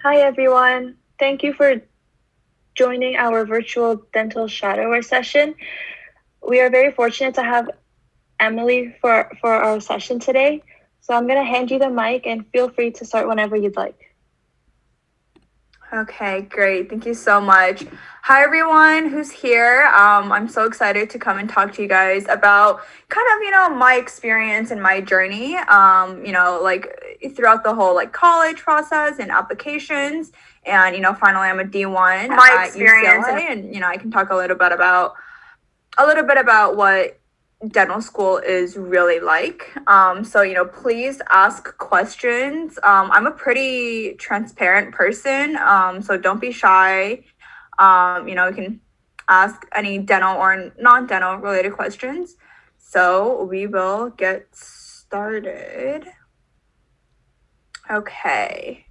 Hi, everyone. Thank you for joining our virtual dental shadow hour session. We are very fortunate to have Emily for our session today. So I'm going to hand you the mic and feel free to start whenever you'd like. Okay, great. Thank you so much. Hi, everyone who's here. I'm so excited to come and talk to you guys about kind of, my experience and my journey, like throughout the whole like college process and applications. And, finally I'm a D1 at UCLA, and, I can talk a little bit about what dental school is really like. So, please ask questions. I'm a pretty transparent person, so don't be shy. You can ask any dental or non-dental related questions. So we will get started. Okay.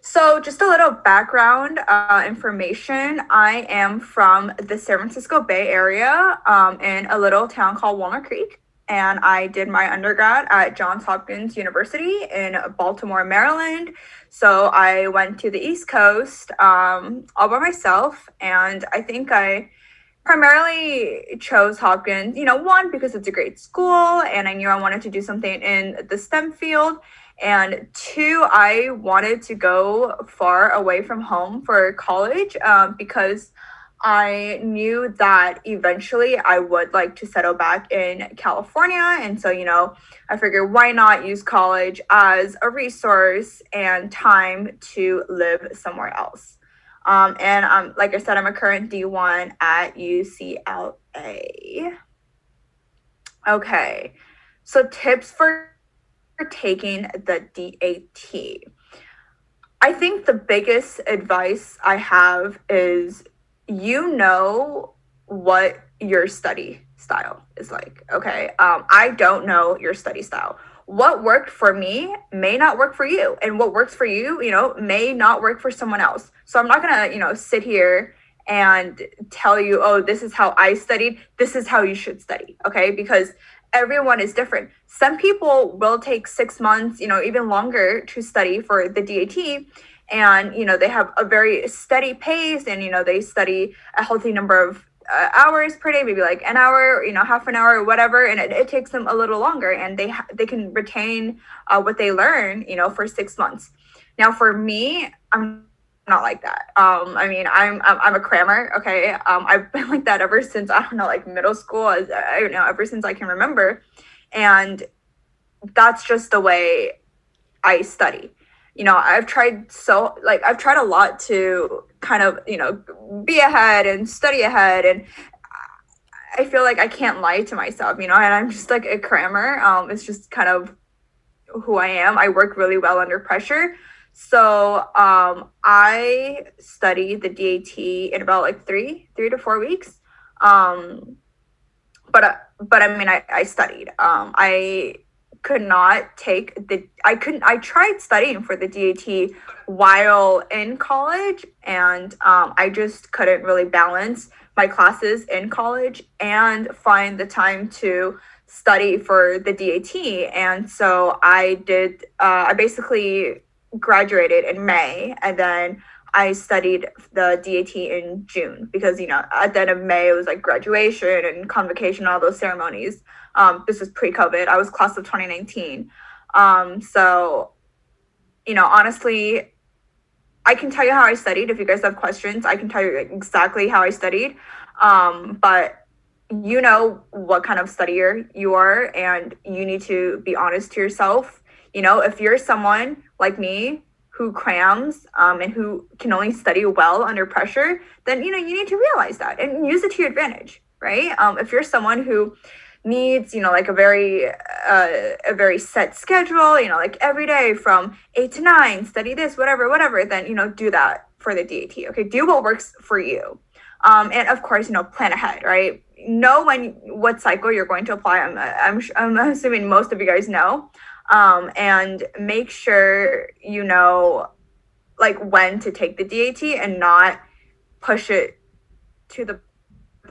So just a little background information. I am from the San Francisco Bay Area, in a little town called Walnut Creek. And I did my undergrad at Johns Hopkins University in Baltimore, Maryland. So I went to the East Coast all by myself. And I think I primarily chose Hopkins, one, because it's a great school and I knew I wanted to do something in the STEM field. And two, I wanted to go far away from home for college, because I knew that eventually I would like to settle back in California. And so, I figured why not use college as a resource and time to live somewhere else. And like I said, I'm a current D1 at UCLA. Okay, so tips for taking the DAT. I think the biggest advice I have is what your study style is like. Okay. I don't know your study style. What worked for me may not work for you, and what works for you, may not work for someone else. So I'm not gonna, sit here and tell you, oh, this is how I studied, this is how you should study. Okay. Because everyone is different. Some people will take 6 months, even longer to study for the DAT, and they have a very steady pace, and they study a healthy number of hours per day, maybe like an hour, half an hour or whatever, and it takes them a little longer, and they can retain what they learn, for 6 months. Now for me, I'm not like that. I mean, I'm a crammer. Okay. I've been like that ever since, I don't know, like middle school. I don't know, ever since I can remember, and that's just the way I study. I've tried a lot to kind of, be ahead and study ahead, and I feel like I can't lie to myself, and I'm just like a crammer. It's just kind of who I am. I work really well under pressure. So I studied the DAT in about like 3 to 4 weeks. But I mean, I studied. I could not take I tried studying for the DAT while in college, and I just couldn't really balance my classes in college and find the time to study for the DAT. And so I basically graduated in May, and then I studied the DAT in June, because, at the end of May, it was like graduation and convocation, all those ceremonies. This is pre-COVID. I was class of 2019. So, honestly, I can tell you how I studied. If you guys have questions, I can tell you exactly how I studied. But you know what kind of studier you are, and you need to be honest to yourself. If you're someone like me who crams, and who can only study well under pressure, then you need to realize that and use it to your advantage, right? If you're someone who needs, like a very set schedule, like every day from 8 to 9, study this, whatever, then do that for the DAT. Okay, do what works for you. And of course, plan ahead, right? Know what cycle you're going to apply. I'm assuming most of you guys know. And make sure you know like when to take the DAT, and not push it to the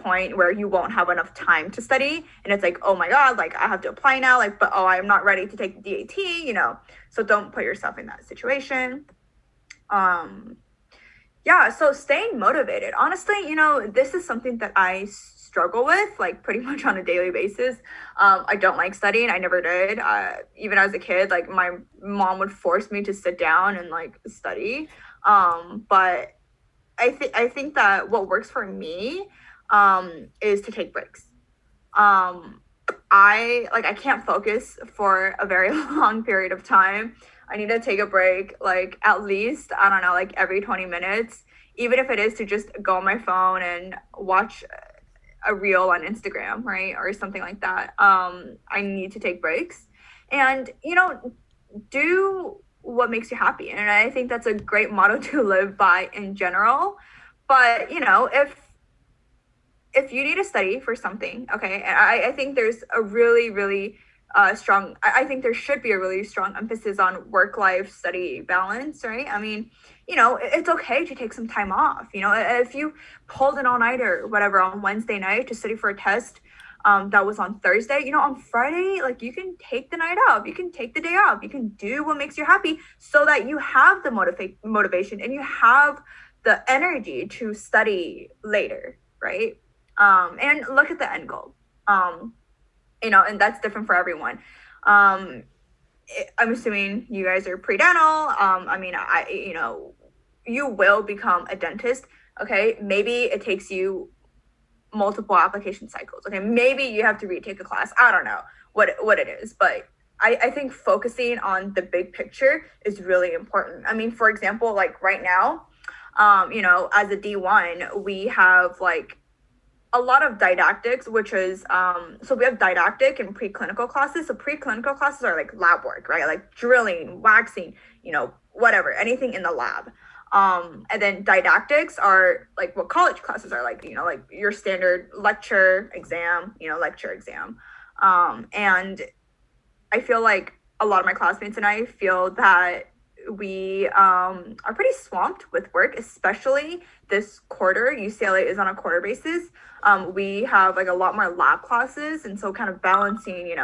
point where you won't have enough time to study, and it's like, oh my god, like I have to apply now, like, but I'm not ready to take the DAT. So don't put yourself in that situation. Yeah, so staying motivated. Honestly, this is something that I struggle with like pretty much on a daily basis. I don't like studying. I never did. Even as a kid, like my mom would force me to sit down and like study. But I think that what works for me is to take breaks. Um, I can't focus for a very long period of time. I need to take a break, like at least, I don't know, like every 20 minutes, even if it is to just go on my phone and watch a reel on Instagram, right? Or something like that. I need to take breaks and, do what makes you happy. And I think that's a great motto to live by in general. But, if you need to study for something, okay, I think there's a really, really strong, I think there should be a really strong emphasis on work life study balance, right? I mean, it's okay to take some time off. If you pulled an all nighter or whatever on Wednesday night to study for a test that was on Thursday, on Friday, like you can take the night off, you can take the day off, you can do what makes you happy so that you have the motivation and you have the energy to study later, right? And look at the end goal. And that's different for everyone. I'm assuming you guys are pre-dental. I mean, you will become a dentist. Okay, maybe it takes you multiple application cycles. Okay, maybe you have to retake a class. I don't know what it is, but I think focusing on the big picture is really important. I mean, for example, like right now, as a D1, we have like a lot of didactics, which is so we have didactic and preclinical classes. So preclinical classes are like lab work, right? Like drilling, waxing, whatever, anything in the lab. And then didactics are like what college classes are like, like your standard lecture exam, lecture exam. And I feel like a lot of my classmates and I feel that we are pretty swamped with work, especially this quarter. UCLA is on a quarter basis. We have like a lot more lab classes, and so kind of balancing,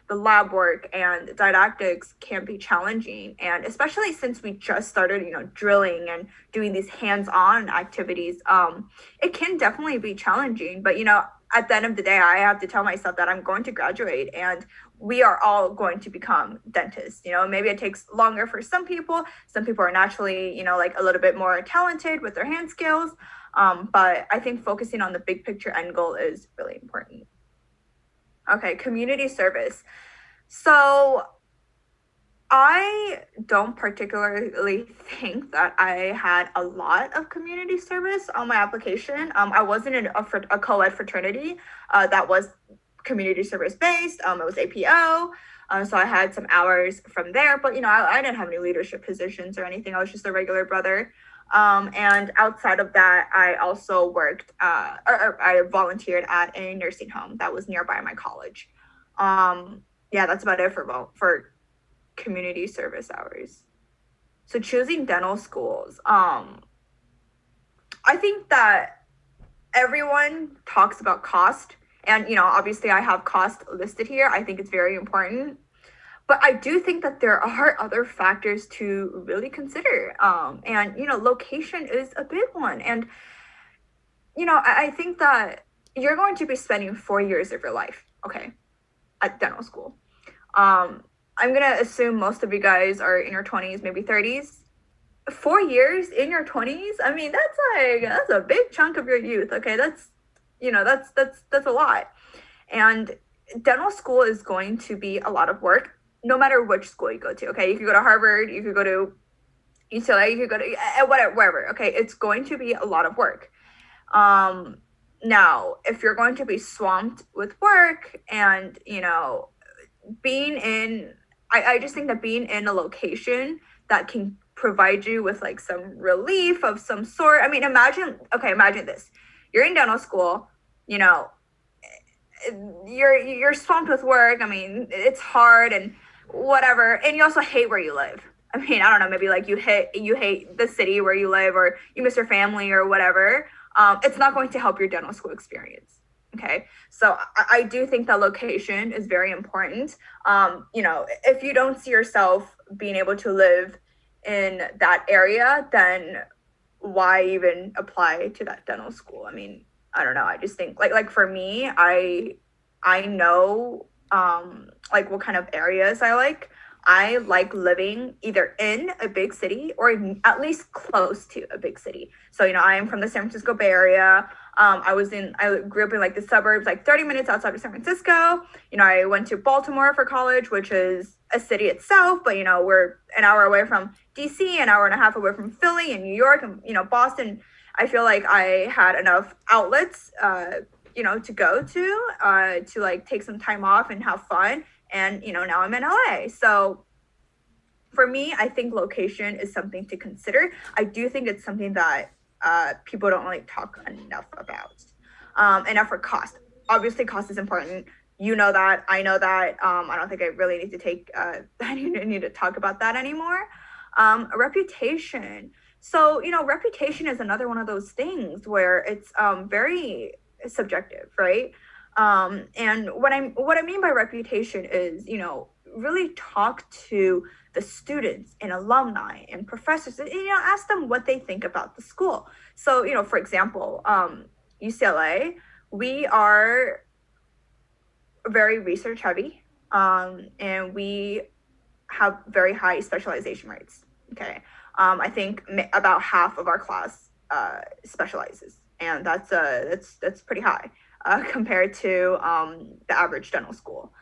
the lab work and didactics can be challenging. And especially since we just started, drilling and doing these hands-on activities, it can definitely be challenging. But at the end of the day, I have to tell myself that I'm going to graduate and we are all going to become dentists. Maybe it takes longer for some people. Some people are naturally, like a little bit more talented with their hand skills. But I think focusing on the big picture end goal is really important. Okay, community service. So I don't particularly think that I had a lot of community service on my application. I wasn't in a co-ed fraternity that was community service based. It was APO. So I had some hours from there, but I didn't have any leadership positions or anything. I was just a regular brother. And outside of that, I also worked, or I volunteered at a nursing home that was nearby my college. Yeah, that's about it for community service hours. So choosing dental schools. I think that everyone talks about cost, and obviously I have cost listed here. I think it's very important. But I do think that there are other factors to really consider. And location is a big one. And I think that you're going to be spending 4 years of your life, okay, at dental school. I'm gonna assume most of you guys are in your 20s, maybe 30s. 4 years in your 20s, I mean, that's a big chunk of your youth. Okay, that's a lot. And dental school is going to be a lot of work no matter which school you go to. Okay, you could go to Harvard, you could go to UCLA, you could go to whatever, wherever. Okay, it's going to be a lot of work. Now, if you're going to be swamped with work and being in, I just think that being in a location that can provide you with like some relief of some sort. I mean, imagine this. You're in dental school, you're swamped with work. I mean, it's hard and whatever. And you also hate where you live. I mean, I don't know, maybe like you hate the city where you live, or you miss your family or whatever. It's not going to help your dental school experience. Okay, so I do think that location is very important. If you don't see yourself being able to live in that area, then why even apply to that dental school? I mean, I don't know. I just think like for me, I know like what kind of areas I like. I like living either in a big city or at least close to a big city. So, I am from the San Francisco Bay Area. I grew up in like the suburbs, like 30 minutes outside of San Francisco. I went to Baltimore for college, which is a city itself, but we're an hour away from DC, an hour and a half away from Philly and New York and, Boston. I feel like I had enough outlets, to go to like take some time off and have fun. And, now I'm in LA. So for me, I think location is something to consider. I do think it's something that people don't really talk enough about. And for cost, obviously cost is important. You know that, I know that. I don't think I really need to I need to talk about that anymore. Reputation. So, reputation is another one of those things where it's very subjective, right? And what I mean by reputation is, really talk to the students and alumni and professors, and, ask them what they think about the school. So, for example, UCLA, we are very research heavy, and we have very high specialization rates. Okay. I think about half of our class specializes, and that's pretty high compared to the average dental school.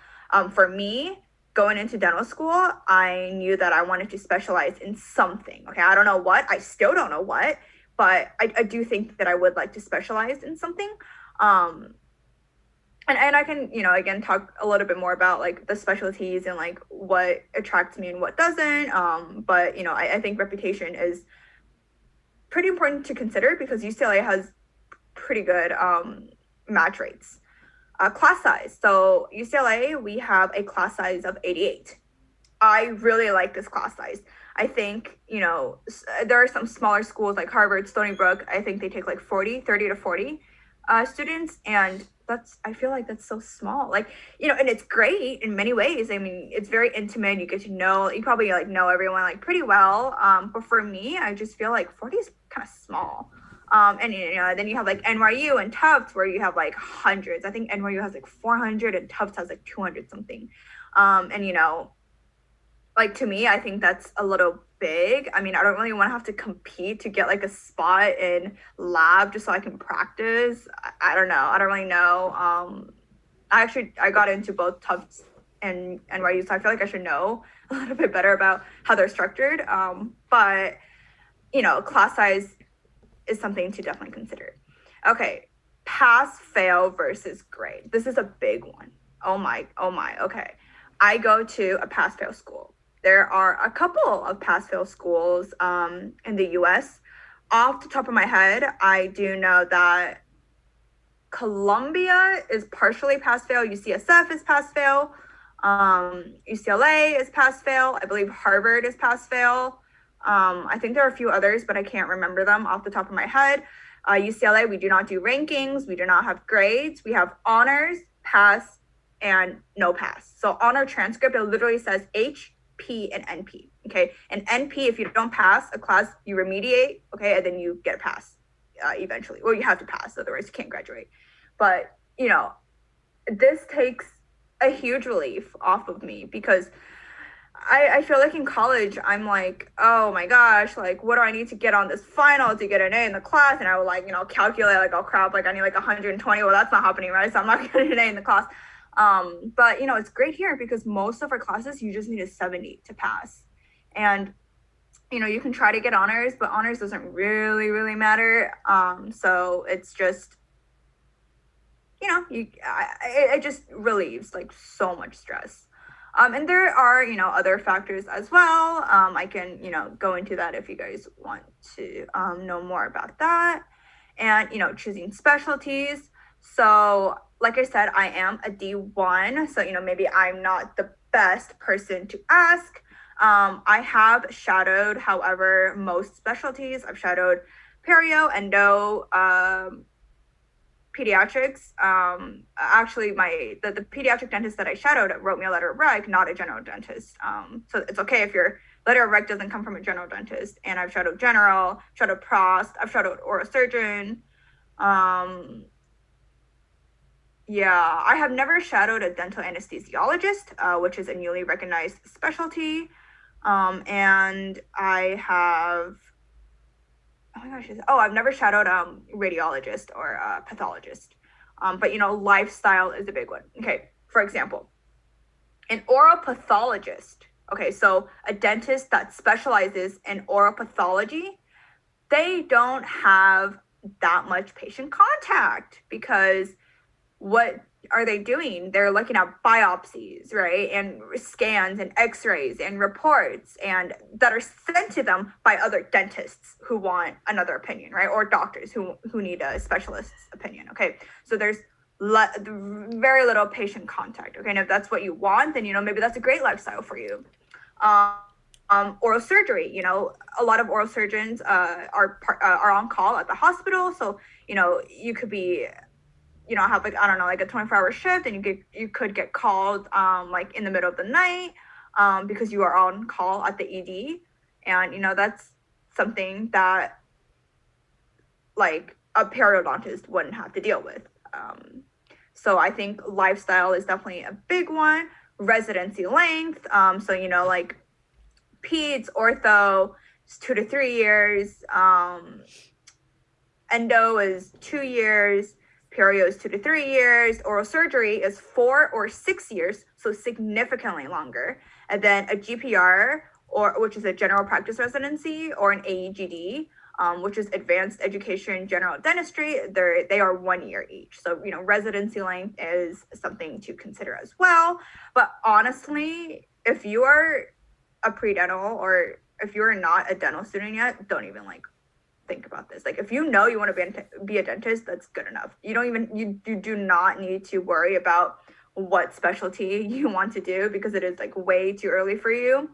For me, going into dental school, I knew that I wanted to specialize in something. Okay, I don't know what. I still don't know what, but I do think that I would like to specialize in something. And I can, again, talk a little bit more about like the specialties and like what attracts me and what doesn't. But, I think reputation is pretty important to consider because UCLA has pretty good match rates. Class size. So UCLA, we have a class size of 88. I really like this class size. I think, there are some smaller schools like Harvard, Stony Brook. I think they take like 30 to 40 students. And I feel like that's so small. Like, and it's great in many ways. I mean, it's very intimate. You get to know, you probably like know everyone like pretty well. But for me, I just feel like 40 is kind of small. And then you have like NYU and Tufts where you have like hundreds. I think NYU has like 400 and Tufts has like 200 something. And like to me, I think that's a little big. I mean, I don't really want to have to compete to get like a spot in lab just so I can practice. I don't know. I don't really know. I got into both Tufts and NYU, so I feel like I should know a little bit better about how they're structured. But class size is something to definitely consider. Okay, pass fail versus grade. This is a big one. Oh my. Okay, I go to a pass fail school. There are a couple of pass fail schools in the US. Off the top of my head, I do know that Columbia is partially pass fail. UCSF is pass fail. UCLA is pass fail. I believe Harvard is pass fail. I think there are a few others, but I can't remember them off the top of my head. UCLA, we do not do rankings. We do not have grades. We have honors, pass, and no pass. So on our transcript, it literally says H, P, and NP. Okay. And NP, if you don't pass a class, you remediate. Okay. And then you get a pass eventually. Well, you have to pass. Otherwise, you can't graduate. But, this takes a huge relief off of me because I feel like in college, I'm like, oh my gosh, like, what do I need to get on this final to get an A in the class? And I would like, calculate like, oh crap, like I need like 120. Well, that's not happening, right? So I'm not getting an A in the class. But it's great here because most of our classes, you just need a 70 to pass. And, you can try to get honors, but honors doesn't really, really matter. So it's just, it just relieves like so much stress. And there are, other factors as well. I can, go into that if you guys want to know more about that. And, choosing specialties. So, like I said, I am a D1. So, maybe I'm not the best person to ask. I have shadowed, however, most specialties. I've shadowed perio, endo, pediatrics. Actually, the pediatric dentist that I shadowed wrote me a letter of rec, not a general dentist. So it's okay if you're letter of rec doesn't come from a general dentist. And I've shadowed general, shadowed prost, I've shadowed oral surgeon. Yeah, I have never shadowed a dental anesthesiologist, which is a newly recognized specialty. And I have, oh my gosh, I've never shadowed radiologist or pathologist. But lifestyle is a big one. Okay, for example, an oral pathologist. Okay, so a dentist that specializes in oral pathology, they don't have that much patient contact because what are they doing? They're looking at biopsies, right? And scans and x-rays and reports and that are sent to them by other dentists who want another opinion, right? Or doctors who need a specialist's opinion. Okay, so there's very little patient contact. Okay, and if that's what you want, then maybe that's a great lifestyle for you. Oral surgery, a lot of oral surgeons are on call at the hospital, so you could be have like, I don't know, like a 24-hour shift, and you could get called like in the middle of the night because you are on call at the ED, and that's something that like a periodontist wouldn't have to deal with. So I think lifestyle is definitely a big one. Residency length, so like peds, ortho is 2 to 3 years, endo is 2 years, perio is 2 to 3 years, oral surgery is 4 or 6 years, so significantly longer. And then a GPR, which is a general practice residency, or an AEGD, which is advanced education general dentistry, they are 1 year each. So residency length is something to consider as well. But honestly, if you are a pre-dental, or if you're not a dental student yet, don't even think about this. Like, if you want to be a dentist, that's good enough. You do not need to worry about what specialty you want to do, because it is way too early for you.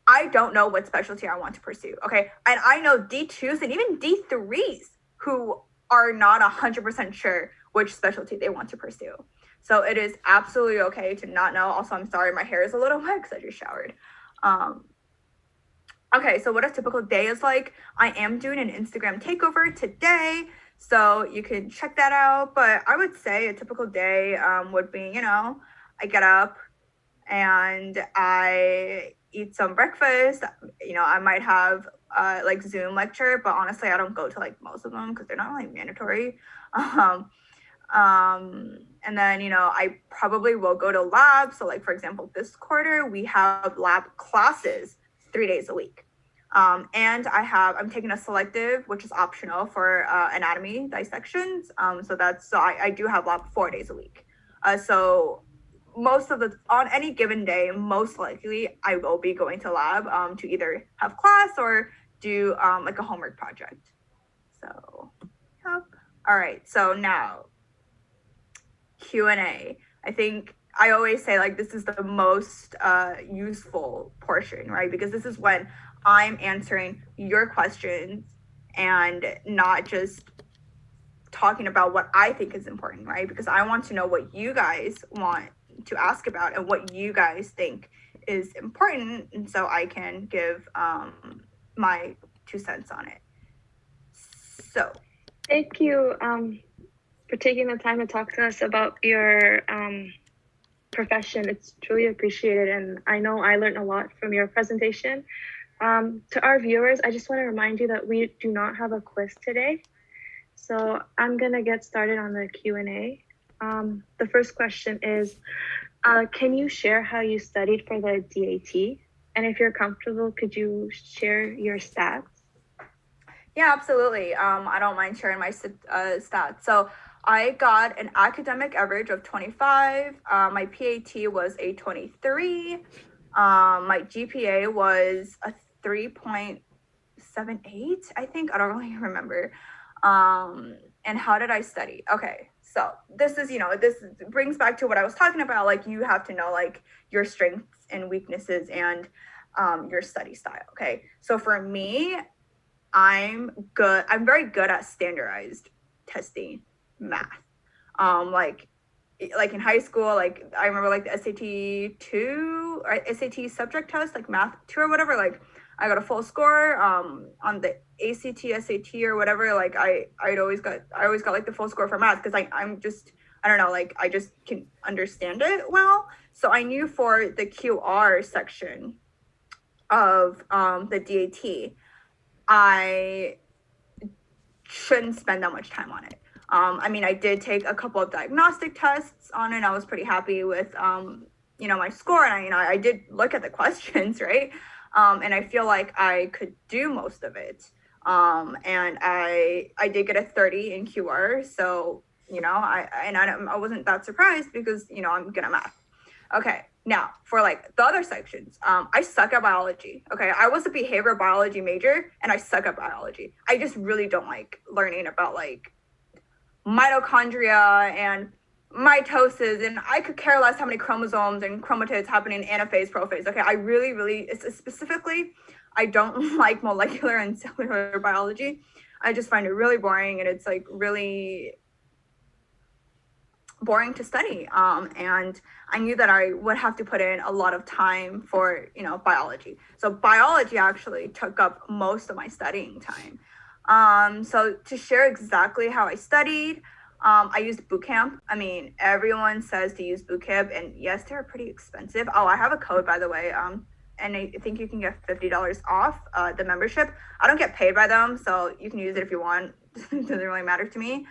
I don't know what specialty I want to pursue. Okay, and I know D2s and even D3s who are not 100% sure which specialty they want to pursue. So it is absolutely okay to not know. Also, I'm sorry, my hair is a little wet because I just showered. Okay, so what a typical day is like. I am doing an Instagram takeover today, so you can check that out. But I would say a typical day would be, I get up and I eat some breakfast. I might have Zoom lecture, but honestly, I don't go to most of them because they're not really mandatory. And then, I probably will go to lab. So for example, this quarter, we have lab classes 3 days a week. And I'm taking a selective, which is optional for anatomy dissections. So I do have lab 4 days a week. So on any given day, most likely I will be going to lab to either have class or do a homework project. So, yep. All right. So now Q&A. I think I always say this is the most useful portion, right? Because this is when I'm answering your questions and not just talking about what I think is important, right? Because I want to know what you guys want to ask about and what you guys think is important, and so I can give my 2 cents on it. So thank you for taking the time to talk to us about your profession. It's truly appreciated, and I know I learned a lot from your presentation. To our viewers, I just want to remind you that we do not have a quiz today, so I'm gonna get started on the Q&A. The first question is, can you share how you studied for the DAT? And if you're comfortable, could you share your stats? Yeah, absolutely. I don't mind sharing my stats. So I got an academic average of 25. My PAT was a 23. My GPA was a 3.78, I think. I don't really remember. And how did I study? Okay, so this brings back to what I was talking about. You have to know your strengths and weaknesses and your study style. Okay, so for me, I'm very good at standardized testing math. like in high school, like I remember like the SAT 2 or SAT subject test, like math 2 or whatever, like I got a full score. On the ACT, SAT or whatever, like I always got like the full score for math because I'm just, I don't know, like I just can understand it well. So I knew for the QR section of the DAT, I shouldn't spend that much time on it. I mean, I did take a couple of diagnostic tests on it. I was pretty happy with, my score, and I did look at the questions, right? And I feel like I could do most of it. And I did get a 30 in QR, so I wasn't that surprised because I'm good at math. Okay, now for like the other sections, I suck at biology. Okay, I was a behavioral biology major and I suck at biology. I just really don't like learning about like mitochondria and mitosis, and I could care less how many chromosomes and chromatids happen in anaphase, prophase. Okay, I really, specifically, I don't like molecular and cellular biology. I just find it really boring, and it's like really boring to study. And I knew that I would have to put in a lot of time for, biology. So biology actually took up most of my studying time. So to share exactly how I studied, I used boot camp. I mean, everyone says to use boot camp, and yes, they're pretty expensive. Oh, I have a code, by the way. And I think you can get $50 off the membership. I don't get paid by them, so you can use it if you want. It doesn't really matter to me.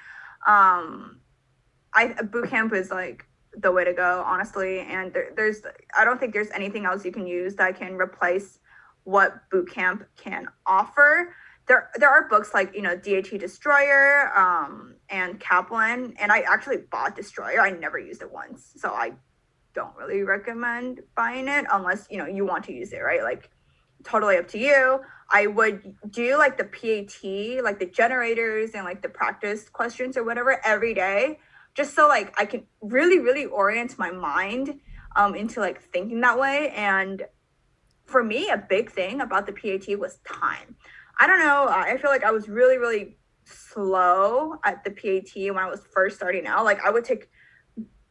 Boot camp is like the way to go, honestly. And I don't think there's anything else you can use that can replace what boot camp can offer. There are books like, DAT Destroyer, and Kaplan, and I actually bought Destroyer. I never used it once, so I don't really recommend buying it unless, you want to use it, right? Like, totally up to you. I would do like the PAT, like the generators and like the practice questions or whatever every day, just so like I can really orient my mind into like thinking that way. And for me, a big thing about the PAT was time. I don't know, I feel like I was really slow at the PAT when I was first starting out. Like I would take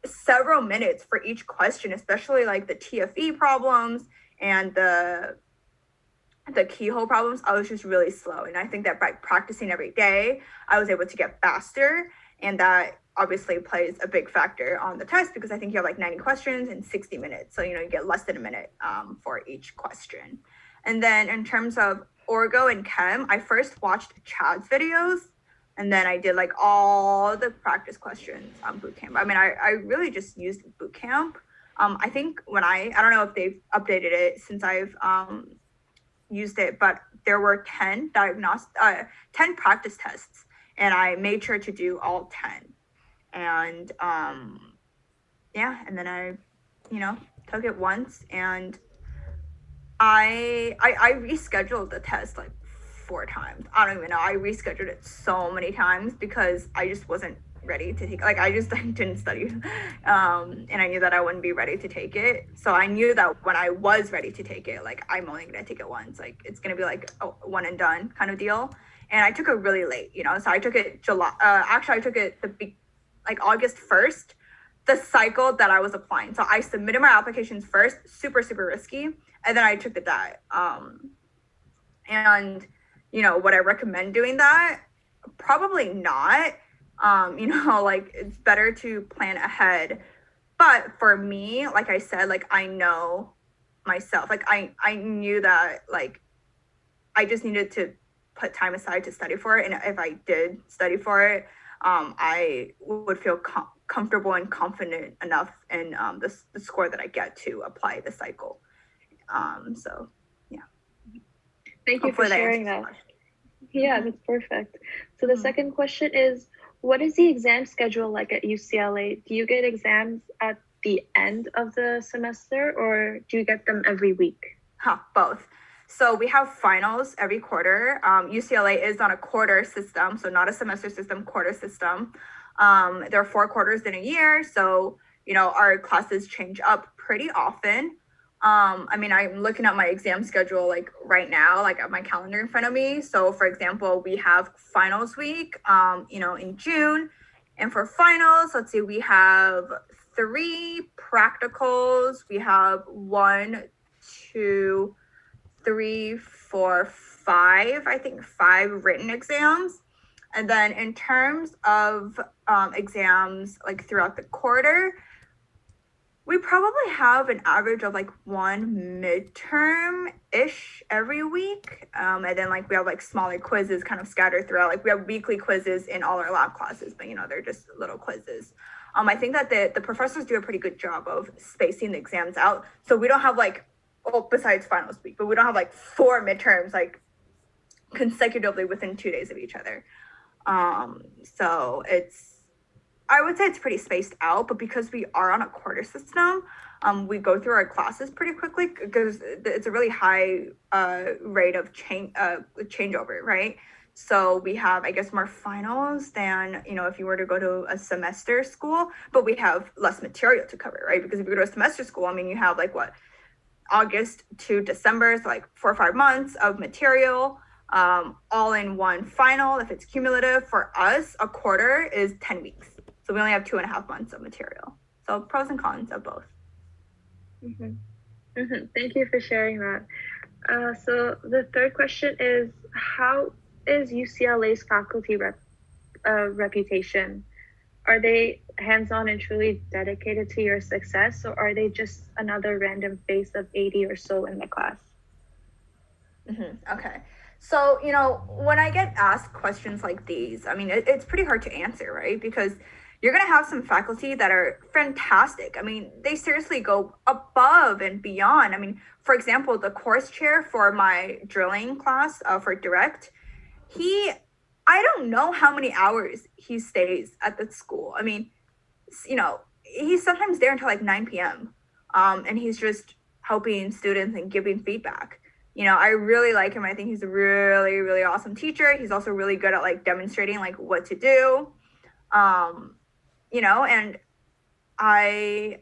several minutes for each question, especially like the TFE problems and the keyhole problems. I was just really slow, and I think that by practicing every day I was able to get faster, and that obviously plays a big factor on the test because I think you have like 90 questions in 60 minutes, so you get less than a minute for each question. And then in terms of orgo and chem, I first watched Chad's videos, and then I did like all the practice questions on boot camp. I mean, I really just used boot camp. I think when I don't know if they've updated it since I've used it, but there were 10 practice tests, and I made sure to do all 10. And and then I took it once, and I rescheduled the test like 4 times. I don't even know. I rescheduled it so many times because I just wasn't ready to take, like I just didn't study, and I knew that I wouldn't be ready to take it. So I knew that when I was ready to take it, like I'm only gonna take it once, like it's gonna be like a one and done kind of deal. And I took it really late, so I took it July, actually I took it like August 1st, the cycle that I was applying. So I submitted my applications first, super risky, and then I took the DAT. And would I recommend doing that? Probably not. Like it's better to plan ahead. But for me, like I said, like I know myself, like I knew that like I just needed to put time aside to study for it. And if I did study for it, I would feel comfortable and confident enough in the score that I get to apply the cycle. So yeah. Thank you for sharing that. Yeah, that's perfect. So the second question is, what is the exam schedule like at UCLA? Do you get exams at the end of the semester, or do you get them every week? Both. So we have finals every quarter. UCLA is on a quarter system, so not a semester system, quarter system. There are 4 quarters in a year, so our classes change up pretty often. I mean, I'm looking at my exam schedule like right now, like at my calendar in front of me. So for example, we have finals week, in June, And for finals, let's see, we have 3 practicals. We have 1, 2, 3, 4, 5, I think 5 written exams. And then in terms of exams like throughout the quarter, we probably have an average of like 1 midterm-ish every week. And then like we have like smaller quizzes kind of scattered throughout. Like we have weekly quizzes in all our lab classes, but they're just little quizzes. I think that the professors do a pretty good job of spacing the exams out. So we don't have like, besides finals week, but we don't have like 4 midterms like consecutively within 2 days of each other. So I would say it's pretty spaced out, but because we are on a quarter system, we go through our classes pretty quickly because it's a really high rate of changeover, right? So we have, I guess, more finals than, if you were to go to a semester school, but we have less material to cover, right? Because if you go to a semester school, you have like August to December, so like 4 or 5 months of material, all in one final. If it's cumulative, for us, a quarter is 10 weeks. So we only have 2.5 months of material. So pros and cons of both. Thank you for sharing that. So the third question is, how is UCLA's faculty reputation? Are they hands-on and truly dedicated to your success, or are they just another random face of 80 or so in the class? Okay. So, when I get asked questions like these, it's pretty hard to answer, right? Because you're going to have some faculty that are fantastic. They seriously go above and beyond. For example, the course chair for my drilling class for direct, I don't know how many hours he stays at the school. He's sometimes there until like 9 p.m. And he's just helping students and giving feedback. I really like him. I think he's a really, really awesome teacher. He's also really good at like demonstrating like what to do. And I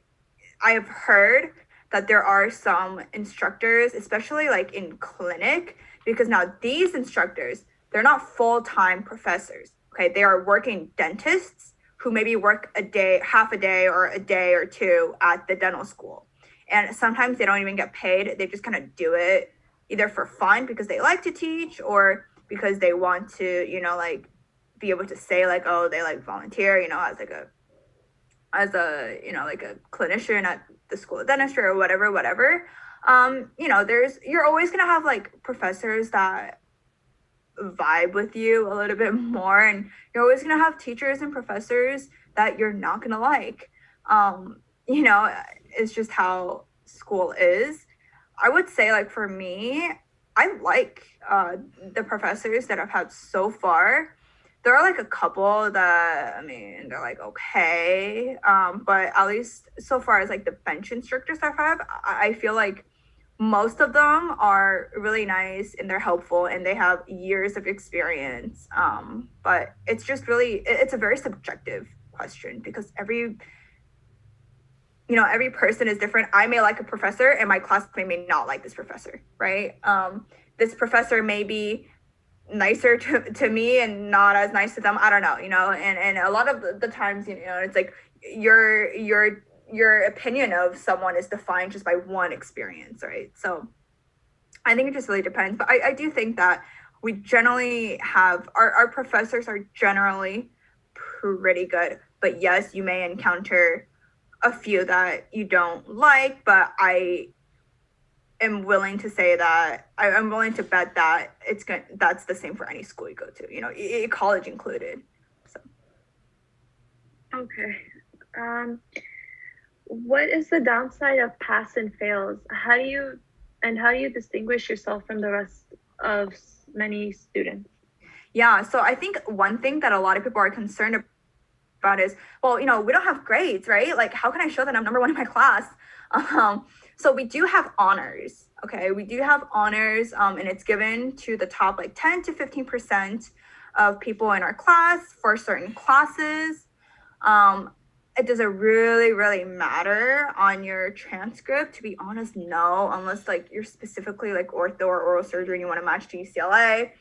have heard that there are some instructors, especially like in clinic, because now these instructors, they're not full-time professors. Okay, they are working dentists who maybe work half a day or a day or two at the dental school. And sometimes they don't even get paid. They just kind of do it either for fun because they like to teach, or because they want to, be able to say like, oh, they like volunteer, as a clinician at the school of dentistry or whatever. You're always going to have like professors that vibe with you a little bit more, and you're always going to have teachers and professors that you're not going to like. It's just how school is. I would say, like, for me, I like the professors that I've had so far. There are like a couple that, they're like, okay. But at least so far as like the bench instructors I've had, I feel like most of them are really nice and they're helpful and they have years of experience. But it's just really, it's a very subjective question because every person is different. I may like a professor and my classmate may not like this professor, right? This professor may be nicer to me and not as nice to them. I don't know, and a lot of the times, it's like your opinion of someone is defined just by one experience, right? So I think it just really depends. But I do think that we generally have, our professors are generally pretty good. But yes, you may encounter a few that you don't like, but I am willing to say that I'm willing to bet that that's the same for any school you go to, college included. So. Okay. What is the downside of pass and fails? How do you distinguish yourself from the rest of many students? Yeah, so I think one thing that a lot of people are concerned about is, well, we don't have grades, right? Like, how can I show that I'm number one in my class? So we do have honors, okay? We do have honors, and it's given to the top like 10 to 15% of people in our class for certain classes. It doesn't really, really matter on your transcript. To be honest, no, unless like you're specifically like ortho or oral surgery and you want to match to UCLA.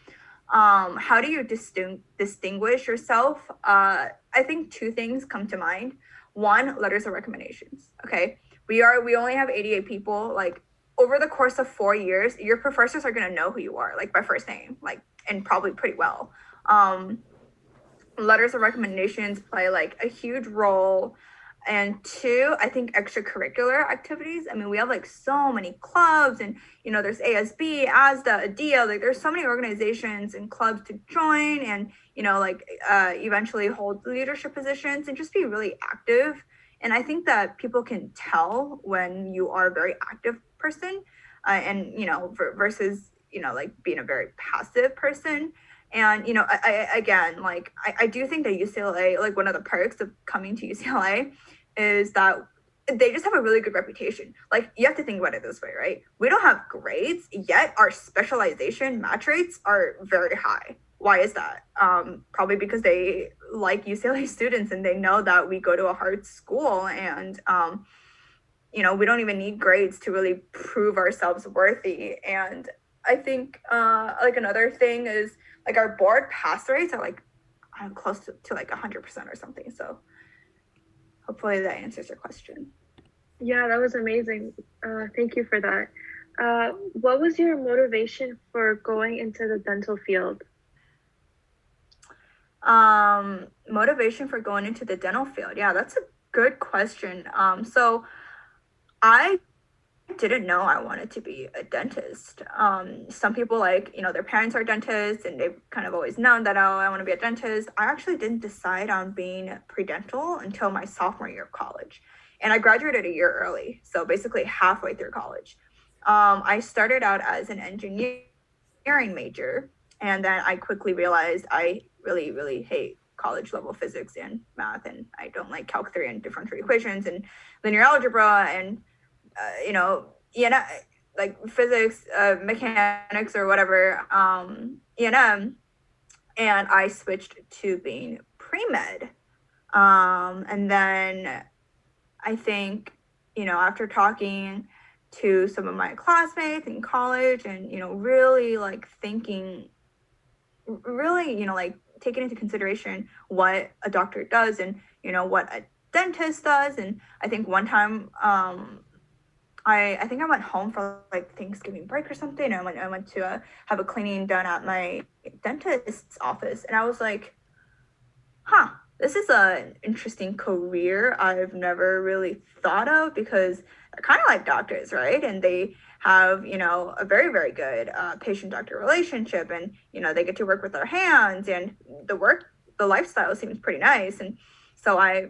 How do you distinguish yourself? I I think two things come to mind. One, letters of recommendations. Okay, we only have 88 people. Like over the course of 4 years, your professors are gonna know who you are, like by first name, like, and probably pretty well. Letters of recommendations play like a huge role. And two, I think extracurricular activities. I mean, we have like so many clubs, and there's ASB, ASDA, ADIA. Like, there's so many organizations and clubs to join, and eventually hold leadership positions and just be really active. And I think that people can tell when you are a very active person, and versus like being a very passive person. And I do think that UCLA, like, one of the perks of coming to UCLA is that they just have a really good reputation. Like, you have to think about it this way, right? We don't have grades, yet our specialization match rates are very high. Why is that? Probably because they like UCLA students, and they know that we go to a hard school, and we don't even need grades to really prove ourselves worthy. And I think like another thing is, like, our board pass rates are like close to like 100% or something. So hopefully that answers your question. Yeah, that was amazing. Thank you for that. What was your motivation for going into the dental field? Motivation for going into the dental field. Yeah, that's a good question. So I didn't know I wanted to be a dentist. Some people, like, their parents are dentists, and they've kind of always known that, oh, I want to be a dentist. I actually didn't decide on being pre-dental until my sophomore year of college. And I graduated a year early, so basically halfway through college. I started out as an engineering major, and then I quickly realized I really, really hate college level physics and math, and I don't like Calc 3 and differential equations and linear algebra, and like physics, mechanics, or whatever, E&M. And I switched to being pre-med. And then I think, after talking to some of my classmates in college, and, really like thinking, really, like taking into consideration what a doctor does, and, what a dentist does. And I think one time, I think I went home for like Thanksgiving break or something. I went to have a cleaning done at my dentist's office, and I was like, huh, this is an interesting career I've never really thought of, because they're kind of like doctors, right? And they have, a very, very good patient-doctor relationship, and, they get to work with their hands, and the lifestyle seems pretty nice. And so I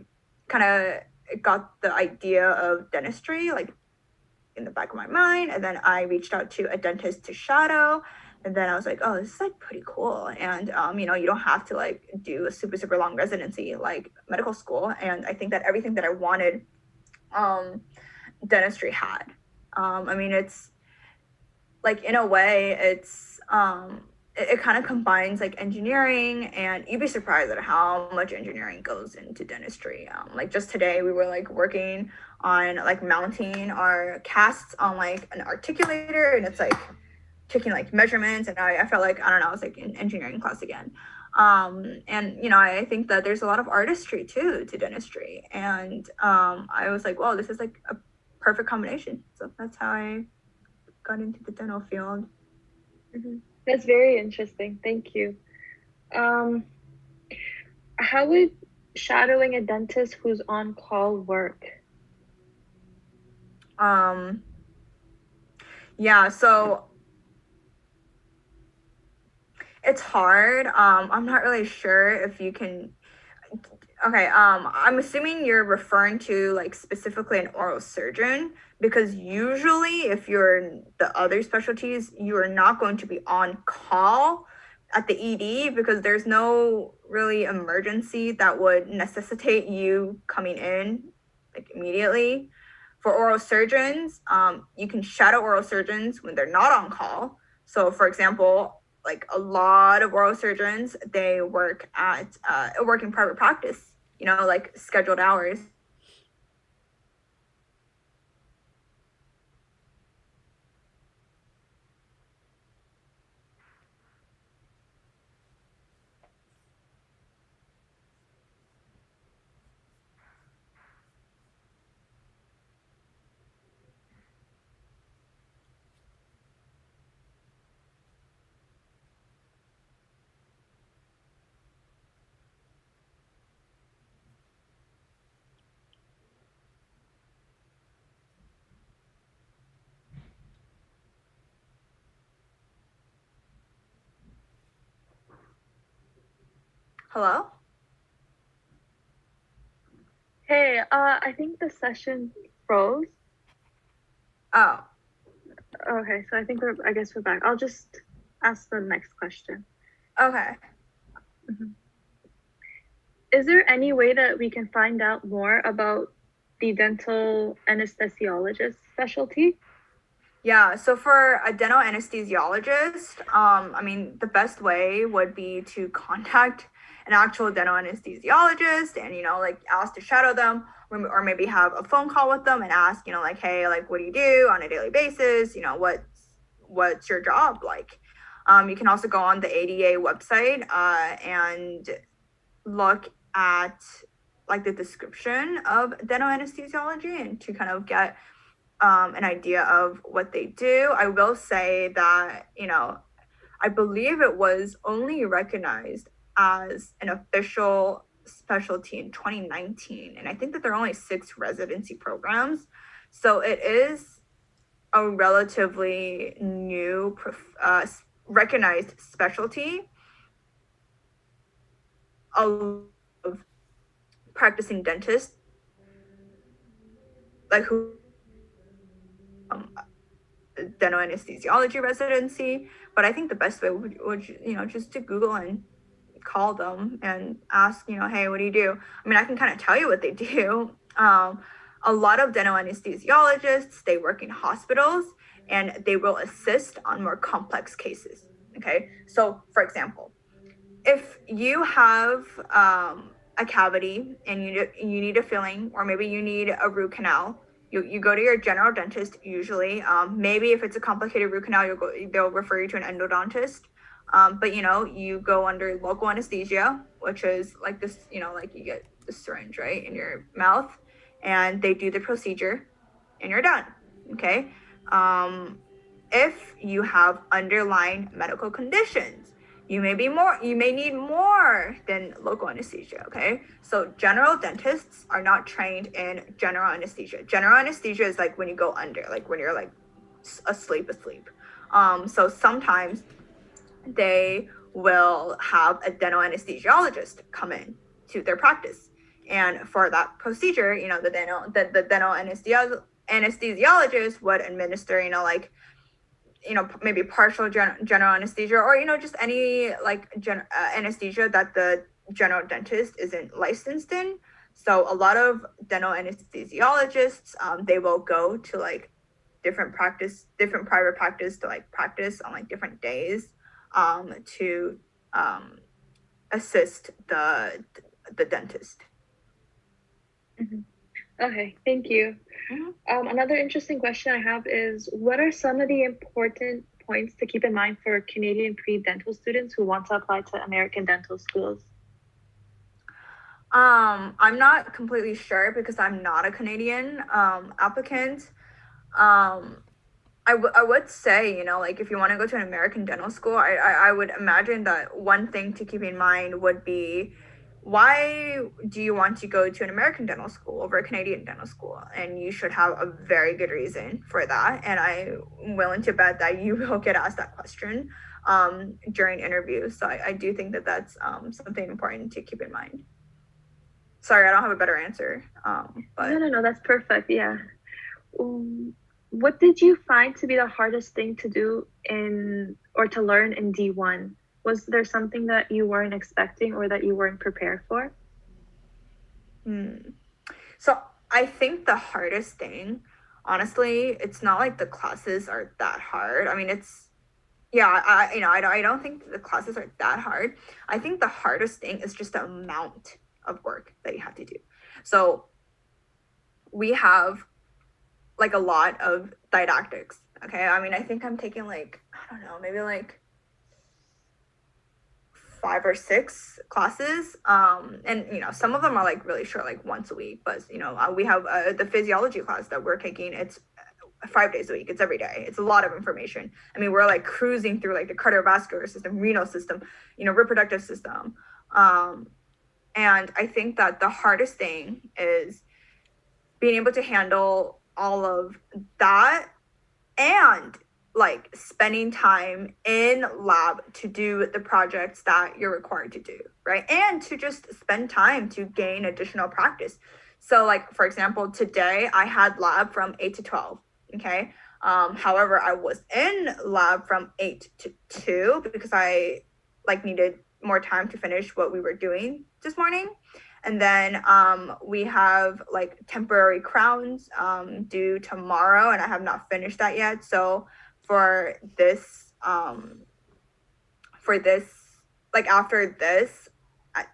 kind of got the idea of dentistry, like, in the back of my mind. And then I reached out to a dentist to shadow, and then I was like, oh, this is like pretty cool. And you don't have to like do a super, super long residency like medical school. And I think that everything that I wanted, dentistry had. I mean, it's like, in a way, it's it kind of combines like engineering, and you'd be surprised at how much engineering goes into dentistry. Like, just today we were like working on like mounting our casts on like an articulator, and it's like taking like measurements, and I felt like, I don't know, I was like in engineering class again. And I think that there's a lot of artistry too to dentistry, and I was like, well, this is like a perfect combination. So that's how I got into the dental field. Mm-hmm. That's very interesting. Thank you. How would shadowing a dentist who's on call work? Yeah, so it's hard. I'm not really sure if you can. Okay, I'm assuming you're referring to like specifically an oral surgeon, because usually if you're in the other specialties, you are not going to be on call at the ED, because there's no really emergency that would necessitate you coming in like immediately. For oral surgeons, you can shadow oral surgeons when they're not on call. So, for example, like a lot of oral surgeons, they work in private practice, like scheduled hours. Hello? Hey, I think the session froze. Oh, Okay, so I guess we're back. I'll just ask the next question. okay. Is there any way that we can find out more about the dental anesthesiologist specialty? Yeah, so for a dental anesthesiologist, I mean, the best way would be to contact an actual dental anesthesiologist and, like ask to shadow them or maybe have a phone call with them and ask, like, hey, like, what do you do on a daily basis? What's your job like? You can also go on the ADA website and look at like the description of dental anesthesiology and to kind of get an idea of what they do. I will say that, I believe it was only recognized as an official specialty in 2019. And I think that there are only 6 residency programs. So it is a relatively new recognized specialty. A lot of practicing dentists, like who dental anesthesiology residency, but I think the best way would just to Google and call them and ask, hey, what do you do? I mean, I can kind of tell you what they do. A lot of dental anesthesiologists, they work in hospitals and they will assist on more complex cases. Okay, so for example, if you have a cavity and you need a filling, or maybe you need a root canal, you go to your general dentist usually. Maybe if it's a complicated root canal, they'll refer you to an endodontist. But you go under local anesthesia, which is like this, like you get the syringe right in your mouth, and they do the procedure, and you're done. Okay. If you have underlying medical conditions, you may need more than local anesthesia. Okay, so general dentists are not trained in general anesthesia. General anesthesia is like when you go under, like when you're like asleep. So sometimes they will have a dental anesthesiologist come in to their practice, and for that procedure, the dental anesthesiologist would administer, like, maybe partial general anesthesia, or just any like anesthesia that the general dentist isn't licensed in. So a lot of dental anesthesiologists, they will go to like different private practice to like practice on like different days, to assist the dentist. Okay, thank you. Another interesting question I have is, what are some of the important points to keep in mind for Canadian pre-dental students who want to apply to American dental schools? I'm not completely sure because I'm not a Canadian applicant. I would say, like if you want to go to an American dental school, I would imagine that one thing to keep in mind would be, why do you want to go to an American dental school over a Canadian dental school? And you should have a very good reason for that. And I'm willing to bet that you will get asked that question during interviews. So I do think that that's something important to keep in mind. Sorry, I don't have a better answer. But No, that's perfect. Yeah. What did you find to be the hardest thing to do to learn in D1? Was there something that you weren't expecting or that you weren't prepared for? So I think the hardest thing, honestly, it's not like the classes are that hard. I mean, I don't think the classes are that hard. I think the hardest thing is just the amount of work that you have to do. So we have like a lot of didactics. Okay, I mean, I think I'm taking like, I don't know, maybe like 5 or 6 classes, and some of them are like really short, like once a week, but we have the physiology class that we're taking. It's 5 days a week. It's every day. It's a lot of information. I mean, we're like cruising through like the cardiovascular system, renal system, reproductive system, and I think that the hardest thing is being able to handle all of that and like spending time in lab to do the projects that you're required to do, right? And to just spend time to gain additional practice. So like, for example, today I had lab from 8 to 12, okay? However, I was in lab from 8 to 2 because I like needed more time to finish what we were doing this morning. And then we have like temporary crowns due tomorrow, and I have not finished that yet. So for this like after this,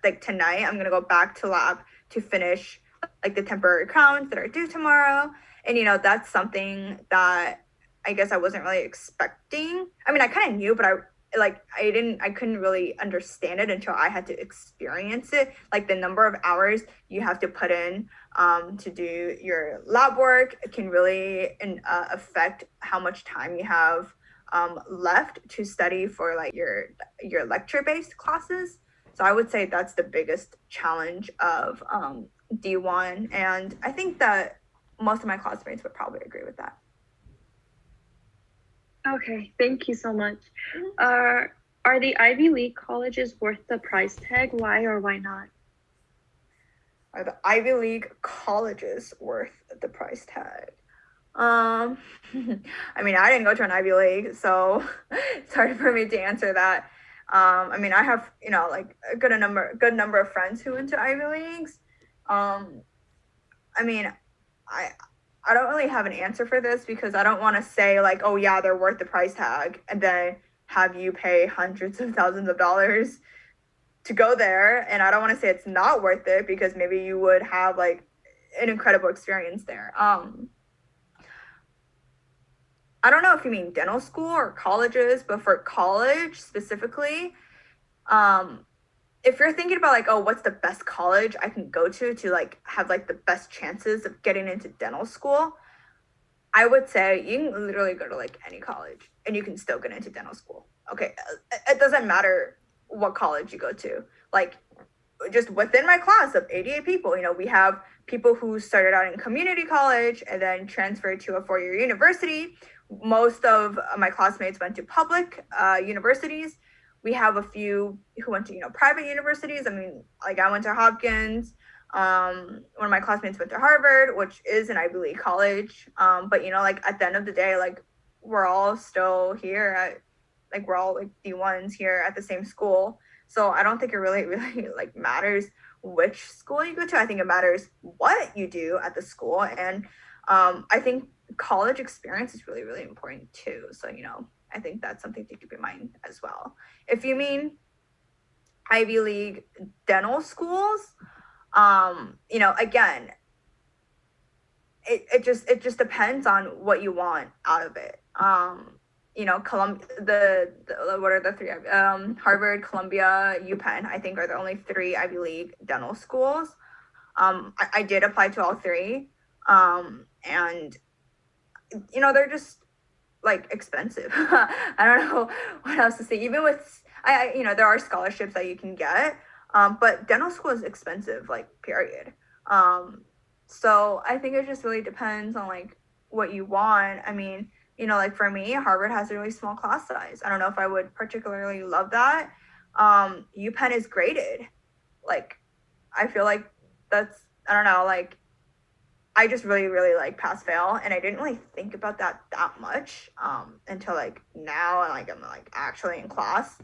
like tonight I'm gonna go back to lab to finish like the temporary crowns that are due tomorrow. And that's something that I guess I wasn't really expecting. I mean, I kind of knew, but I couldn't really understand it until I had to experience it, like the number of hours you have to put in to do your lab work can really affect how much time you have left to study for like your lecture-based classes. So I would say that's the biggest challenge of D1, and I think that most of my classmates would probably agree with that. Okay, thank you so much. Are the Ivy League colleges worth the price tag? Why or why not? Are the Ivy League colleges worth the price tag? I mean, I didn't go to an Ivy League, so it's hard for me to answer that. I mean, I have like a good number of friends who went to Ivy Leagues. I mean, I don't really have an answer for this because I don't want to say like, oh yeah, they're worth the price tag, and then have you pay hundreds of thousands of dollars to go there. And I don't want to say it's not worth it because maybe you would have like an incredible experience there. I don't know if you mean dental school or colleges, but for college specifically, if you're thinking about like, oh, what's the best college I can go to like have like the best chances of getting into dental school, I would say you can literally go to like any college and you can still get into dental school. Okay, it doesn't matter what college you go to. Like just within my class of 88 people, we have people who started out in community college and then transferred to a 4-year university. Most of my classmates went to public universities. We have a few who went to private universities. I mean, like I went to Hopkins. One of my classmates went to Harvard, which is an Ivy League college. But like at the end of the day, like we're all still here at like we're all like D1s here at the same school. So I don't think it really like matters which school you go to. I think it matters what you do at the school. And I think college experience is really, really important too. So, I think that's something to keep in mind as well. If you mean Ivy League dental schools, again, it just depends on what you want out of it. Columbia, what are the three? Harvard, Columbia, UPenn, I think are the only 3 Ivy League dental schools. I did apply to all 3. And they're just like expensive. I don't know what else to say. Even with, there are scholarships that you can get, but dental school is expensive, like period. So I think it just really depends on like what you want. I mean, like for me, Harvard has a really small class size. I don't know if I would particularly love that. UPenn is graded. Like, I feel like that's, I don't know, like, I just really, really like pass fail. And I didn't really think about that much until like now. And like, I'm like actually in class.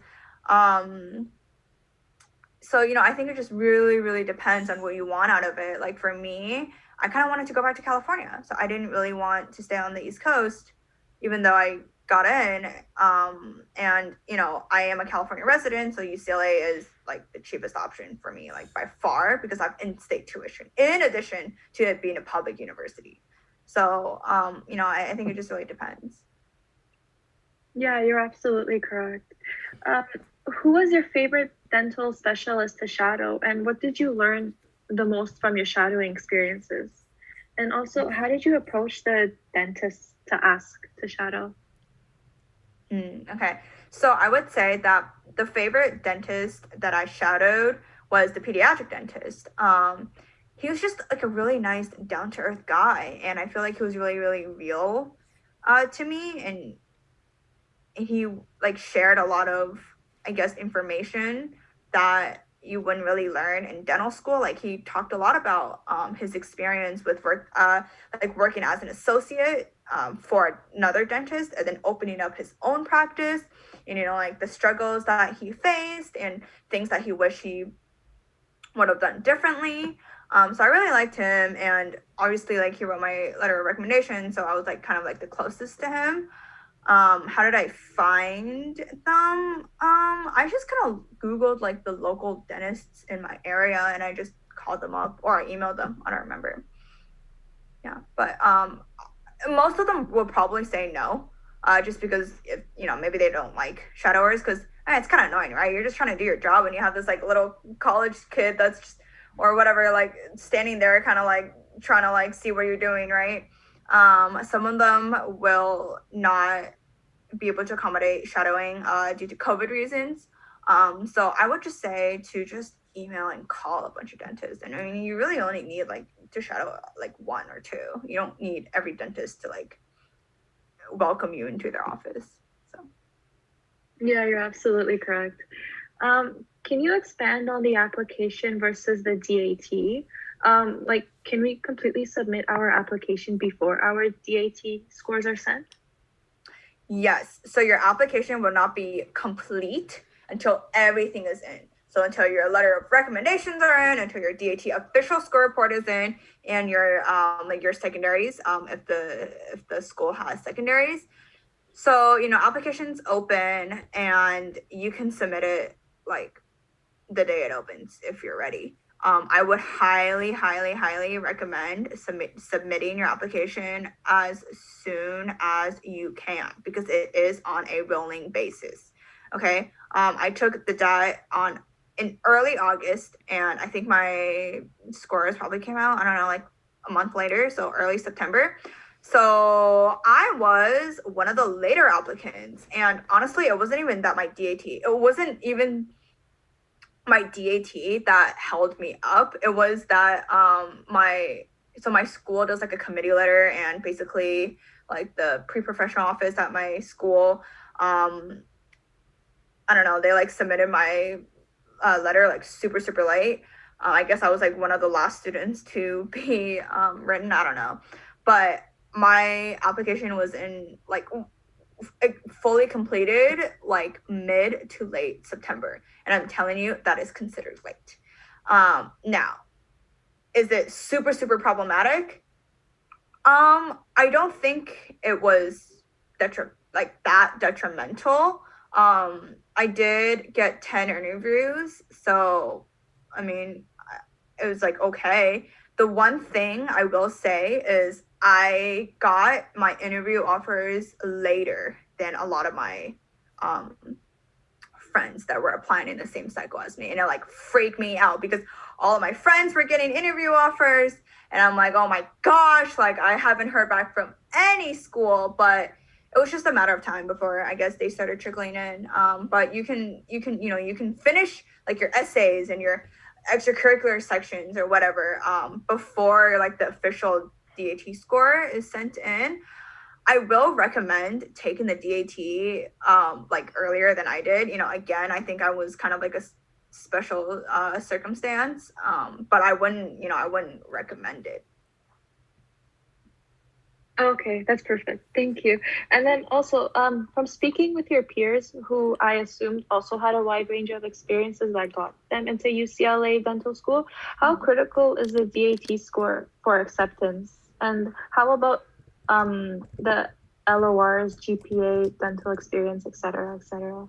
So, I think it just really, really depends on what you want out of it. Like for me, I kind of wanted to go back to California. So I didn't really want to stay on the East Coast, even though I got in. And, I am a California resident. So UCLA is like the cheapest option for me, like by far, because I have in-state tuition in addition to it being a public university. So, I think it just really depends. Yeah, you're absolutely correct. Who was your favorite dental specialist to shadow, and what did you learn the most from your shadowing experiences? And also, how did you approach the dentist to ask to shadow? Okay, so I would say that the favorite dentist that I shadowed was the pediatric dentist. He was just like a really nice, down to earth guy, and I feel like he was really, really real to me. And he like shared a lot of, I guess, information that you wouldn't really learn in dental school. Like he talked a lot about his experience with like working as an associate for another dentist, and then opening up his own practice, and like the struggles that he faced and things that he wished he would have done differently. So I really liked him, and obviously like he wrote my letter of recommendation, so I was like kind of like the closest to him. How did I find them? I just kind of Googled like the local dentists in my area, and I just called them up, or I emailed them. I don't remember. Yeah, but most of them will probably say no, just because if maybe they don't like shadowers, because it's kind of annoying, right? You're just trying to do your job, and you have this like little college kid that's just, or whatever, like standing there, kind of like trying to like see what you're doing, right? Some of them will not be able to accommodate shadowing due to COVID reasons. So I would just say to just email and call a bunch of dentists. And I mean, you really only need like to shadow like one or two. You don't need every dentist to like welcome you into their office. So Yeah, you're absolutely correct. Can you expand on the application versus the DAT? Like, can we completely submit our application before our DAT scores are sent? Yes. So your application will not be complete until everything is in. So until your letter of recommendations are in, until your DAT official score report is in, and your like your secondaries, if the school has secondaries. So applications open, and you can submit it like the day it opens if you're ready. I would highly, highly, highly recommend submitting your application as soon as you can, because it is on a rolling basis. Okay. I took the DAT in early August, and I think my scores probably came out, I don't know, like a month later, so early September. So I was one of the later applicants, and honestly, it wasn't even that my DAT, it wasn't even my DAT that held me up. It was that my school does like a committee letter, and basically like the pre-professional office at my school, I don't know, they like submitted my letter like super late. I guess I was like one of the last students to be written, I don't know, but my application was in like fully completed like mid to late September, and I'm telling you that is considered late. Now, is it super problematic? I don't think it was that detrimental. I did get 10 interviews, so I mean, it was like okay. The one thing I will say is I got my interview offers later than a lot of my friends that were applying in the same cycle as me, and it like freaked me out because all of my friends were getting interview offers, and I'm like, oh my gosh, like I haven't heard back from any school, but it was just a matter of time before I guess they started trickling in. But you can finish like your essays and your extracurricular sections or whatever before like the official DAT score is sent in. I will recommend taking the DAT like earlier than I did. Again, I think I was kind of like a special circumstance, but I wouldn't recommend it. Okay, that's perfect. Thank you. And then also, from speaking with your peers, who I assumed also had a wide range of experiences that got them into UCLA dental school, how critical is the DAT score for acceptance? And how about the LORs, GPA, dental experience, et cetera, et cetera?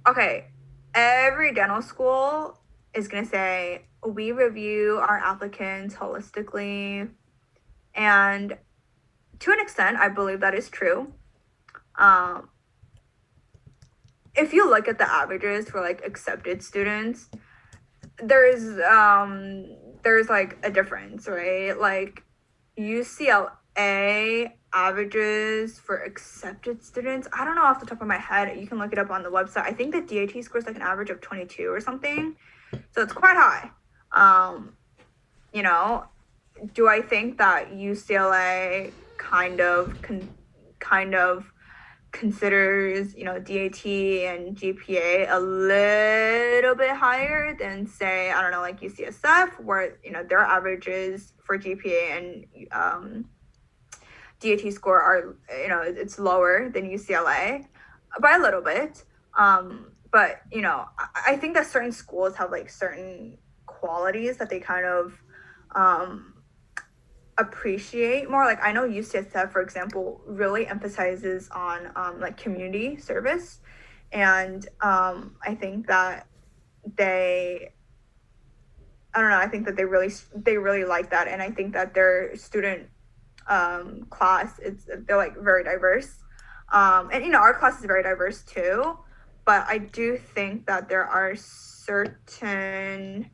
Okay. Every dental school is going to say, we review our applicants holistically. And to an extent, I believe that is true. If you look at the averages for like accepted students, there's like a difference, right? Like UCLA averages for accepted students, I don't know off the top of my head, you can look it up on the website. I think the DAT scores like an average of 22 or something, so it's quite high. Do I think that UCLA kind of considers, you know, DAT and GPA a little bit higher than, say, I don't know, like UCSF, where, you know, their averages for GPA and DAT score are, you know, it's lower than UCLA by a little bit. But, you know, I think that certain schools have like certain qualities that they kind of appreciate more. Like I know UCSF, for example, really emphasizes on like community service, and I think that I don't know, I think that they really like that, and I think that their student class, they're like very diverse, and you know our class is very diverse too, but I do think that there are certain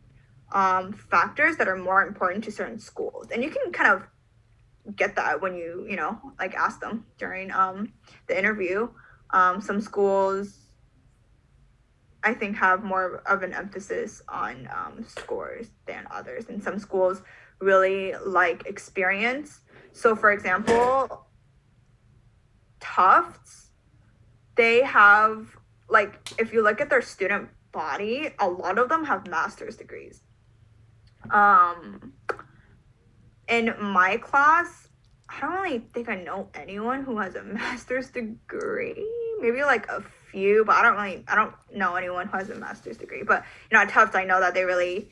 factors that are more important to certain schools, and you can kind of get that when you know, like ask them during the interview. Some schools I think have more of an emphasis on scores than others, and some schools really like experience. So for example, Tufts, they have, like, if you look at their student body, a lot of them have master's degrees. In my class, I don't really think I know anyone who has a master's degree. Maybe like a few, but I don't know anyone who has a master's degree. But you know, at Tufts, I know that they really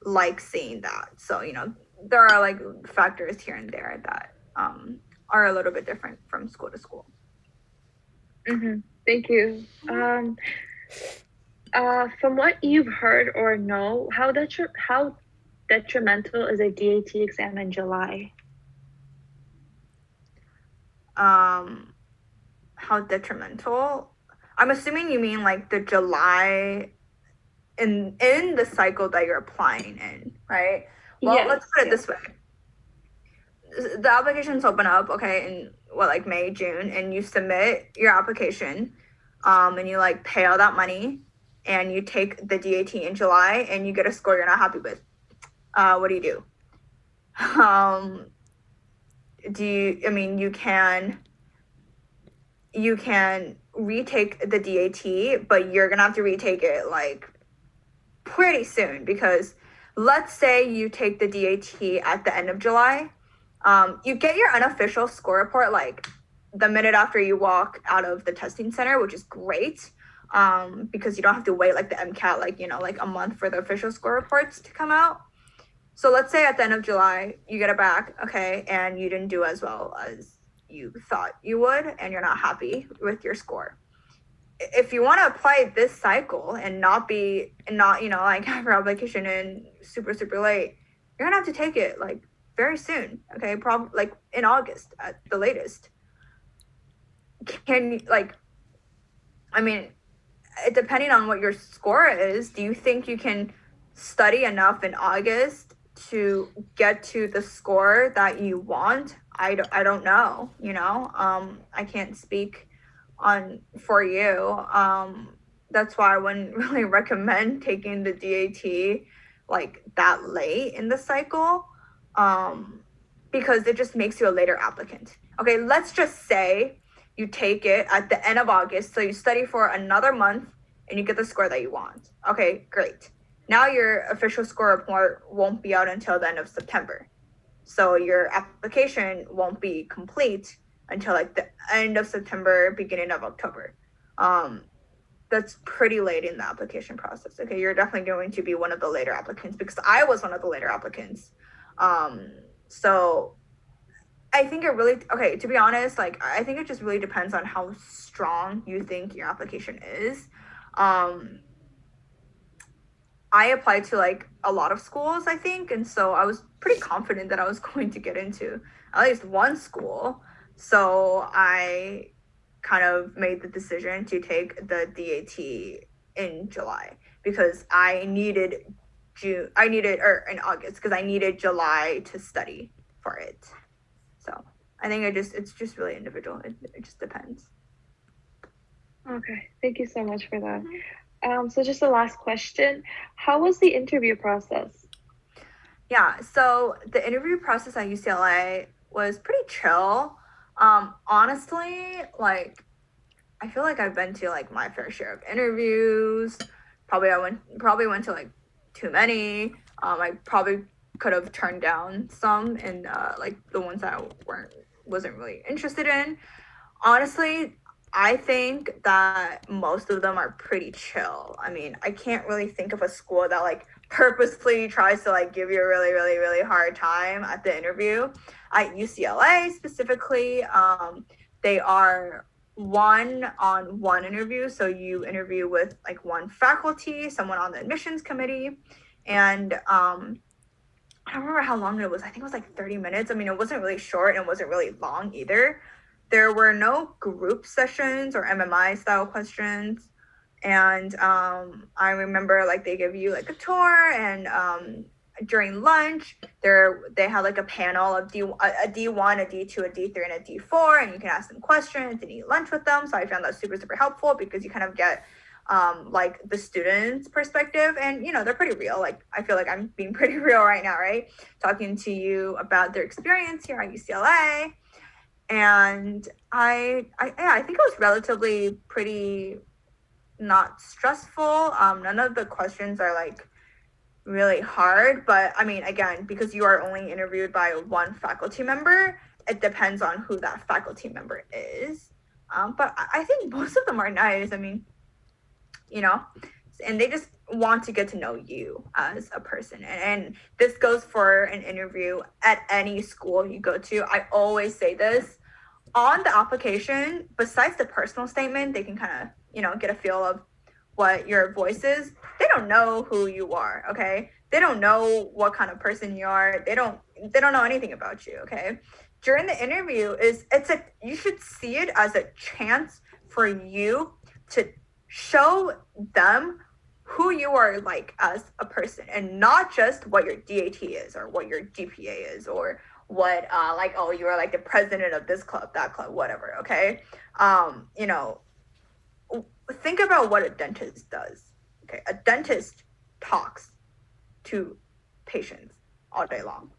like seeing that. So you know, there are like factors here and there that are a little bit different from school to school. Mm-hmm. Thank you. From what you've heard or know, how detrimental is a DAT exam in July? How detrimental? I'm assuming you mean like the July in the cycle that you're applying in, right? Well, Yes, let's put it this way. The applications open up, okay, in what, like May, June, and you submit your application, and you like pay all that money, and you take the DAT in July, and you get a score you're not happy with. What do you do? I mean, you can retake the DAT, but you're gonna have to retake it like pretty soon, because let's say you take the DAT at the end of July. You get your unofficial score report like the minute after you walk out of the testing center, which is great, because you don't have to wait like the MCAT, like, you know, like a month for the official score reports to come out. So let's say at the end of July, you get it back, okay, and you didn't do as well as you thought you would, and you're not happy with your score. If you want to apply this cycle and not, you know, like have your application in super late, you're gonna have to take it like very soon, okay, probably like in August at the latest. Can you, like, I mean, depending on what your score is, do you think you can study enough in August to get to the score that you want? I don't know, you know. I can't speak for you. That's why I wouldn't really recommend taking the DAT like that late in the cycle, because it just makes you a later applicant. Okay, let's just say you take it at the end of August, so you study for another month and you get the score that you want. Okay, great. Now your official score report won't be out until the end of September. So your application won't be complete until like the end of September, beginning of October. That's pretty late in the application process. Okay, you're definitely going to be one of the later applicants, because I was one of the later applicants. So I think it really, okay, to be honest, like I think it just really depends on how strong you think your application is. I applied to like a lot of schools, I think, and so I was pretty confident that I was going to get into at least one school. So I kind of made the decision to take the DAT in July, because I needed in August, because I needed July to study for it. So I think it's just really individual. It just depends. Okay, thank you so much for that. So just the last question, how was the interview process? Yeah, so the interview process at UCLA was pretty chill. Honestly, like, I feel like I've been to like my fair share of interviews. Probably went to like too many. I probably could have turned down some, and like the ones that I wasn't really interested in. Honestly, I think that most of them are pretty chill. I mean, I can't really think of a school that like purposely tries to like give you a really, really, really hard time at the interview. At UCLA specifically, they are one-on-one interview. So you interview with like one faculty, someone on the admissions committee, and I don't remember how long it was. I think it was like 30 minutes. I mean, it wasn't really short and it wasn't really long either. There were no group sessions or MMI style questions. And I remember like they give you like a tour, and during lunch they had like a panel of D1, a D1, a D2, a D3, and a D4, and you can ask them questions and eat lunch with them. So I found that super, super helpful because you kind of get like the students' perspective, and you know, they're pretty real. Like I feel like I'm being pretty real right now, right? Talking to you about their experience here at UCLA. And I think it was relatively pretty not stressful. None of the questions are like really hard, but I mean, again, because you are only interviewed by one faculty member, it depends on who that faculty member is. But I think most of them are nice. I mean, you know, and they just want to get to know you as a person. And this goes for an interview at any school you go to. I always say this on the application, besides the personal statement, they can kind of, you know, get a feel of what your voice is. They don't know who you are, okay? They don't know what kind of person you are. They don't know anything about you, okay? During the interview you should see it as a chance for you to show them who you are like as a person, and not just what your DAT is or what your GPA is or what like, oh, you are like the president of this club, that club, whatever, okay? You know, think about what a dentist does. Okay, a dentist talks to patients all day long.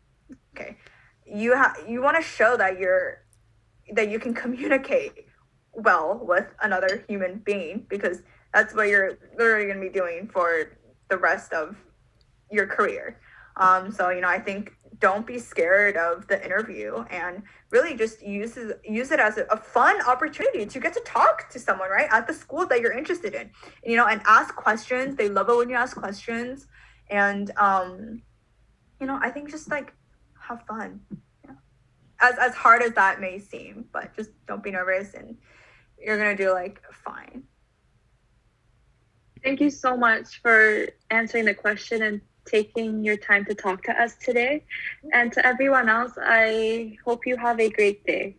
Okay, you want to show that you can communicate well with another human being, because that's what you're literally going to be doing for the rest of your career. So, you know, I think don't be scared of the interview, and really just use it as a fun opportunity to get to talk to someone, right, at the school that you're interested in, you know, and ask questions. They love it when you ask questions. And you know, I think just like have fun, yeah. As hard as that may seem, but just don't be nervous, and you're gonna do like fine. Thank you so much for answering the question and taking your time to talk to us today. And to everyone else, I hope you have a great day.